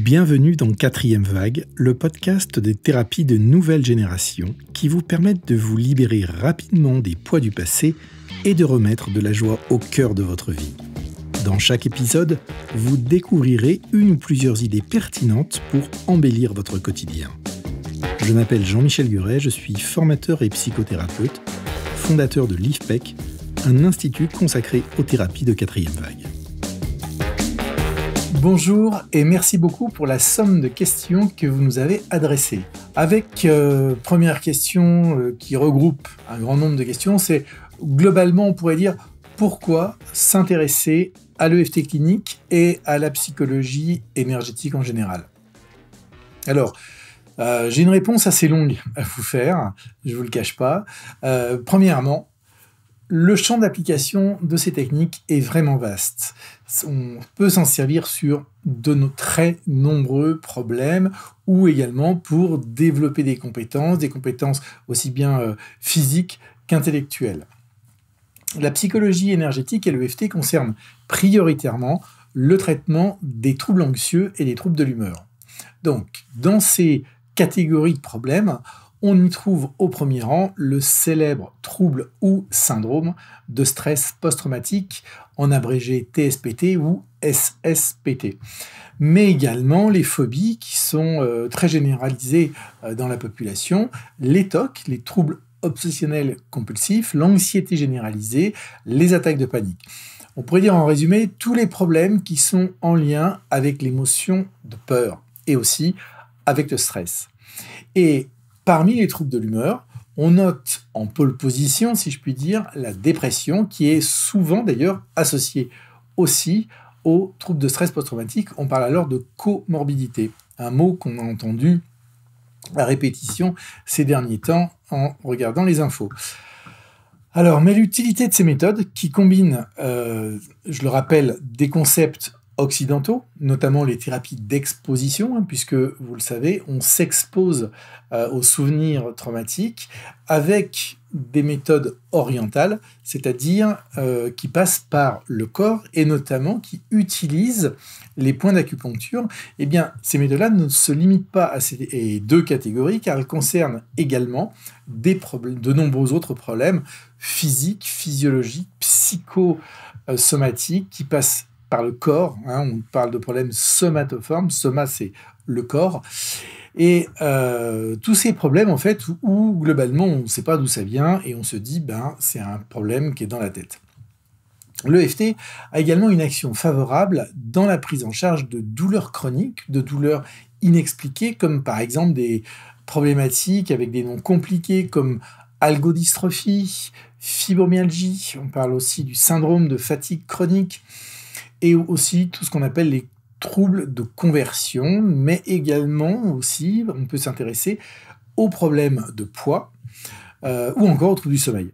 Bienvenue dans Quatrième Vague, le podcast des thérapies de nouvelle génération qui vous permettent de vous libérer rapidement des poids du passé et de remettre de la joie au cœur de votre vie. Dans chaque épisode, vous découvrirez une ou plusieurs idées pertinentes pour embellir votre quotidien. Je m'appelle Jean-Michel Guret, je suis formateur et psychothérapeute, fondateur de l'IFPEC, un institut consacré aux thérapies de quatrième vague. Bonjour et merci beaucoup pour la somme de questions que vous nous avez adressées. Avec première question qui regroupe un grand nombre de questions, c'est globalement on pourrait dire pourquoi s'intéresser à l'EFT clinique et à la psychologie énergétique en général. Alors, j'ai une réponse assez longue à vous faire, je ne vous le cache pas. Premièrement, le champ d'application de ces techniques est vraiment vaste. On peut s'en servir sur de très nombreux problèmes ou également pour développer des compétences aussi bien physiques qu'intellectuelles. La psychologie énergétique et l'EFT concernent prioritairement le traitement des troubles anxieux et des troubles de l'humeur. Donc, dans ces catégories de problèmes, on y trouve au premier rang le célèbre trouble ou syndrome de stress post-traumatique, en abrégé TSPT ou SSPT. Mais également les phobies qui sont très généralisées dans la population, les TOC, les troubles obsessionnels compulsifs, l'anxiété généralisée, les attaques de panique. On pourrait dire en résumé tous les problèmes qui sont en lien avec l'émotion de peur et aussi avec le stress. Et parmi les troubles de l'humeur, on note en pole position, si je puis dire, la dépression qui est souvent d'ailleurs associée aussi aux troubles de stress post-traumatique. On parle alors de comorbidité, un mot qu'on a entendu à répétition ces derniers temps en regardant les infos. Alors, mais l'utilité de ces méthodes qui combinent, je le rappelle, des concepts occidentaux, notamment les thérapies d'exposition, puisque, vous le savez, on s'expose aux souvenirs traumatiques avec des méthodes orientales, c'est-à-dire qui passent par le corps et notamment qui utilisent les points d'acupuncture. Eh bien, ces méthodes-là ne se limitent pas à ces deux catégories, car elles concernent également de nombreux autres problèmes physiques, physiologiques, psychosomatiques, qui passent par le corps, on parle de problèmes somatoformes, soma c'est le corps, et tous ces problèmes en fait où globalement on ne sait pas d'où ça vient et on se dit c'est un problème qui est dans la tête. L'EFT a également une action favorable dans la prise en charge de douleurs chroniques, de douleurs inexpliquées, comme par exemple des problématiques avec des noms compliqués comme algodystrophie, fibromyalgie, on parle aussi du syndrome de fatigue chronique, et aussi tout ce qu'on appelle les troubles de conversion, mais également aussi, on peut s'intéresser aux problèmes de poids ou encore aux troubles du sommeil.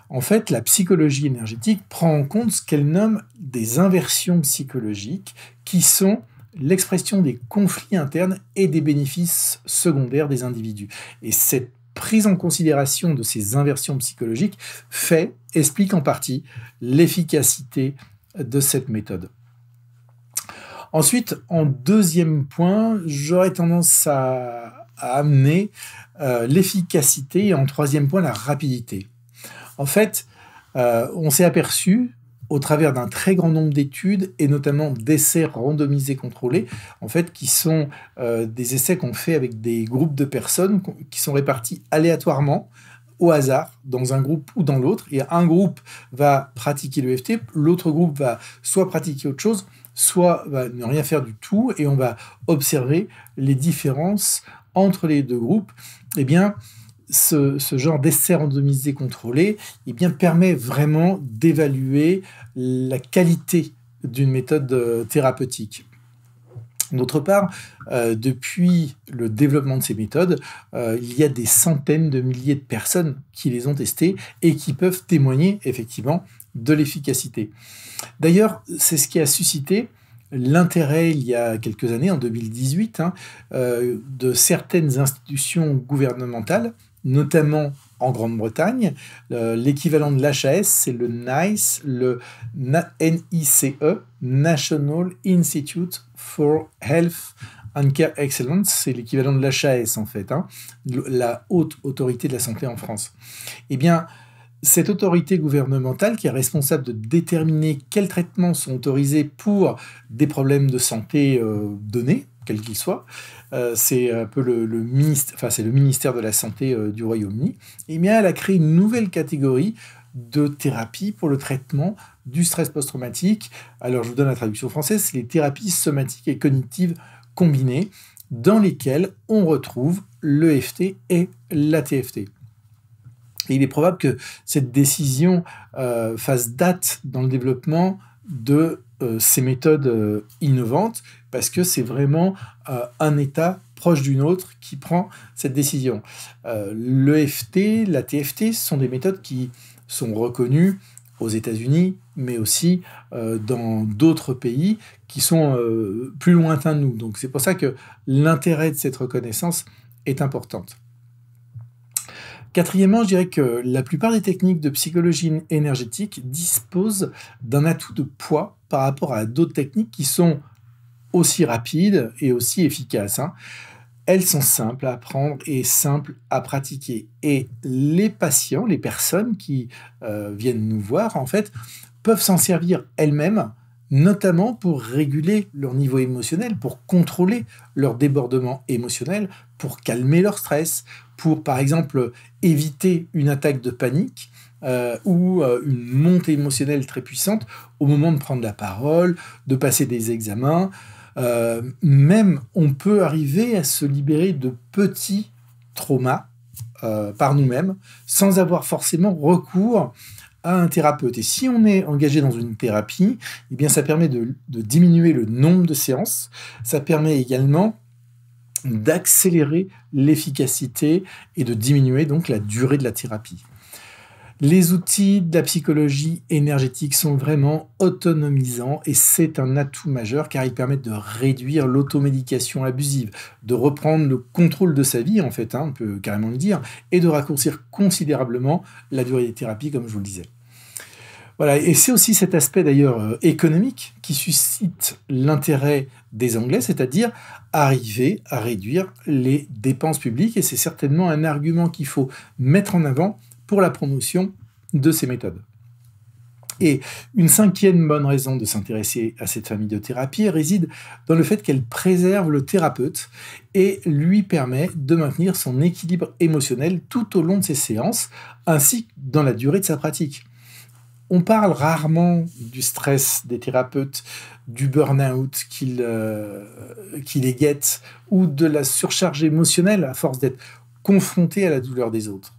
En fait, la psychologie énergétique prend en compte ce qu'elle nomme des inversions psychologiques, qui sont l'expression des conflits internes et des bénéfices secondaires des individus. Et cette prise en considération de ces inversions psychologiques explique en partie l'efficacité de cette méthode. Ensuite, en deuxième point, j'aurais tendance à amener l'efficacité et en troisième point, la rapidité. En fait, on s'est aperçu au travers d'un très grand nombre d'études et notamment d'essais randomisés contrôlés, en fait, qui sont des essais qu'on fait avec des groupes de personnes qui sont répartis aléatoirement au hasard, dans un groupe ou dans l'autre, et un groupe va pratiquer l'EFT, l'autre groupe va soit pratiquer autre chose, soit va ne rien faire du tout, et on va observer les différences entre les deux groupes. Eh bien, ce genre d'essai randomisé contrôlé permet vraiment d'évaluer la qualité d'une méthode thérapeutique. D'autre part, depuis le développement de ces méthodes, il y a des centaines de milliers de personnes qui les ont testées et qui peuvent témoigner effectivement de l'efficacité. D'ailleurs, c'est ce qui a suscité l'intérêt il y a quelques années, en 2018, de certaines institutions gouvernementales, notamment en Grande-Bretagne. L'équivalent de l'HAS, c'est le NICE, NICE, National Institute for Health and Care Excellence, c'est l'équivalent de l'HAS en fait, hein, la haute autorité de la santé en France. Eh bien, cette autorité gouvernementale qui est responsable de déterminer quels traitements sont autorisés pour des problèmes de santé donnés, quels qu'ils soient, c'est un peu le ministère de la Santé du Royaume-Uni, eh bien, elle a créé une nouvelle catégorie de thérapie pour le traitement du stress post-traumatique. Alors, je vous donne la traduction française, c'est les thérapies somatiques et cognitives combinées, dans lesquelles on retrouve l'EFT et la TFT. Et il est probable que cette décision fasse date dans le développement de ces méthodes innovantes, parce que c'est vraiment un État proche d'une autre qui prend cette décision. L'EFT, la TFT, sont des méthodes qui sont reconnues aux États-Unis, mais aussi dans d'autres pays qui sont plus lointains de nous. Donc c'est pour ça que l'intérêt de cette reconnaissance est importante. Quatrièmement, je dirais que la plupart des techniques de psychologie énergétique disposent d'un atout de poids par rapport à d'autres techniques qui sont aussi rapides et aussi efficaces, hein. Elles sont simples à apprendre et simples à pratiquer. Et les patients, les personnes qui viennent nous voir, en fait, peuvent s'en servir elles-mêmes, notamment pour réguler leur niveau émotionnel, pour contrôler leur débordement émotionnel, pour calmer leur stress, pour, par exemple, éviter une attaque de panique ou une montée émotionnelle très puissante au moment de prendre la parole, de passer des examens. Même, on peut arriver à se libérer de petits traumas par nous-mêmes, sans avoir forcément recours à un thérapeute. Et si on est engagé dans une thérapie, eh bien, ça permet de diminuer le nombre de séances, ça permet également d'accélérer l'efficacité et de diminuer donc la durée de la thérapie. Les outils de la psychologie énergétique sont vraiment autonomisants et c'est un atout majeur car ils permettent de réduire l'automédication abusive, de reprendre le contrôle de sa vie en fait, hein, on peut carrément le dire, et de raccourcir considérablement la durée des thérapies comme je vous le disais. Voilà, et c'est aussi cet aspect d'ailleurs économique qui suscite l'intérêt des Anglais, c'est-à-dire arriver à réduire les dépenses publiques et c'est certainement un argument qu'il faut mettre en avant pour la promotion de ces méthodes. Et une cinquième bonne raison de s'intéresser à cette famille de thérapies réside dans le fait qu'elle préserve le thérapeute et lui permet de maintenir son équilibre émotionnel tout au long de ses séances, ainsi que dans la durée de sa pratique. On parle rarement du stress des thérapeutes, du burn-out qui les guette, ou de la surcharge émotionnelle à force d'être confronté à la douleur des autres.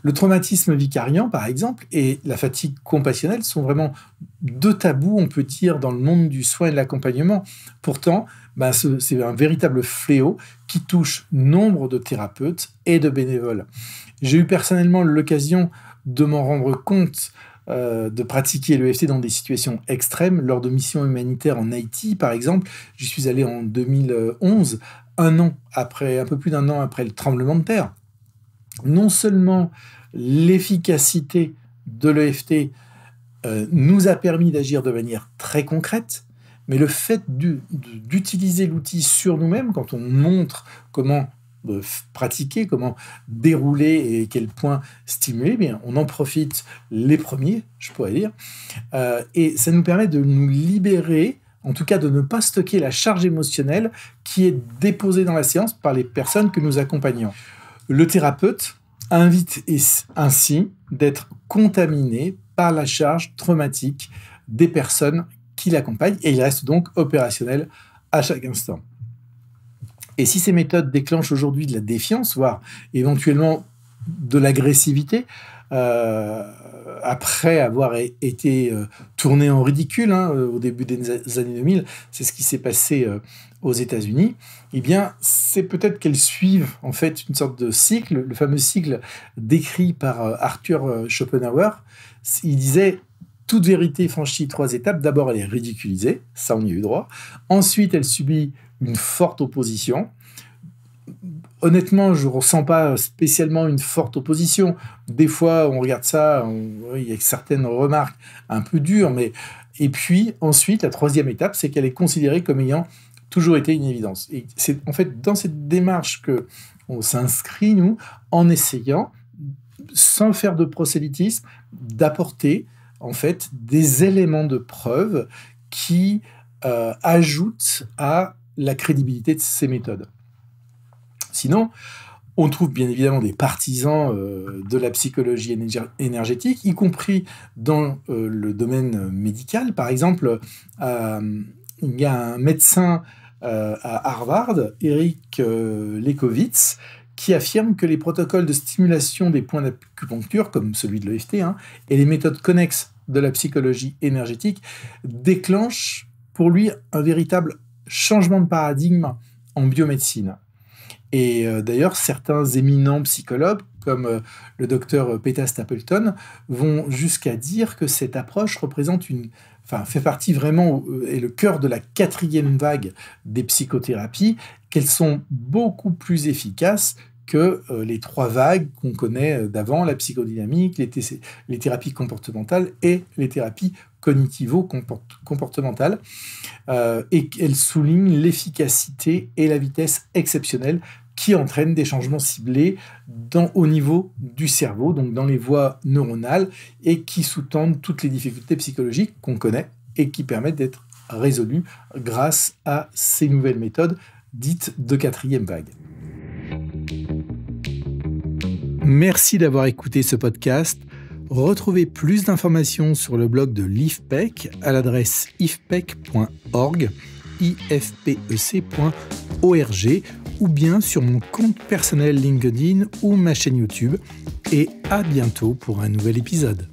Le traumatisme vicariant, par exemple, et la fatigue compassionnelle sont vraiment deux tabous, on peut dire, dans le monde du soin et de l'accompagnement. Pourtant, c'est un véritable fléau qui touche nombre de thérapeutes et de bénévoles. J'ai eu personnellement l'occasion de m'en rendre compte, de pratiquer l'EFT dans des situations extrêmes, lors de missions humanitaires en Haïti, par exemple. J'y suis allé en 2011, un peu plus d'un an après le tremblement de terre. Non seulement l'efficacité de l'EFT nous a permis d'agir de manière très concrète, mais le fait d'utiliser l'outil sur nous-mêmes, quand on montre comment pratiquer, comment dérouler et quel point stimuler, bien, on en profite les premiers, je pourrais dire, et ça nous permet de nous libérer, en tout cas de ne pas stocker la charge émotionnelle qui est déposée dans la séance par les personnes que nous accompagnons. Le thérapeute invite ainsi d'être contaminé par la charge traumatique des personnes qui l'accompagnent et il reste donc opérationnel à chaque instant. Et si ces méthodes déclenchent aujourd'hui de la défiance, voire éventuellement de l'agressivité, après avoir été tourné en ridicule au début des années 2000, c'est ce qui s'est passé aux États-Unis, eh bien, c'est peut-être qu'elles suivent en fait une sorte de cycle, le fameux cycle décrit par Arthur Schopenhauer. Il disait « Toute vérité franchit 3 étapes. D'abord, elle est ridiculisée, ça on y a eu droit. Ensuite, elle subit une forte opposition. honnêtement, je ne ressens pas spécialement une forte opposition. Des fois, on regarde ça, il y a certaines remarques un peu dures, mais... Et puis, ensuite, la troisième étape, c'est qu'elle est considérée comme ayant toujours été une évidence. Et c'est en fait dans cette démarche qu'on s'inscrit, nous, en essayant, sans faire de prosélytisme, d'apporter, en fait, des éléments de preuve qui ajoutent à la crédibilité de ces méthodes. Sinon, on trouve bien évidemment des partisans de la psychologie énergétique, y compris dans le domaine médical. Par exemple, il y a un médecin à Harvard, Eric Lekowitz, qui affirme que les protocoles de stimulation des points d'acupuncture, comme celui de l'EFT, et les méthodes connexes de la psychologie énergétique déclenchent pour lui un véritable changement de paradigme en biomédecine. Et d'ailleurs, certains éminents psychologues, comme le docteur Peter Stapleton, vont jusqu'à dire que cette approche représente fait partie vraiment, est le cœur de la 4e vague des psychothérapies, qu'elles sont beaucoup plus efficaces que les 3 vagues qu'on connaît d'avant, la psychodynamique, les thérapies comportementales et les thérapies cognitivo-comportementales, et elles soulignent l'efficacité et la vitesse exceptionnelle qui entraînent des changements ciblés au niveau du cerveau, donc dans les voies neuronales, et qui sous-tendent toutes les difficultés psychologiques qu'on connaît et qui permettent d'être résolues grâce à ces nouvelles méthodes dites de 4e vague. Merci d'avoir écouté ce podcast. Retrouvez plus d'informations sur le blog de l'IFPEC à l'adresse ifpec.org, ifpec.org, ou bien sur mon compte personnel LinkedIn ou ma chaîne YouTube. Et à bientôt pour un nouvel épisode.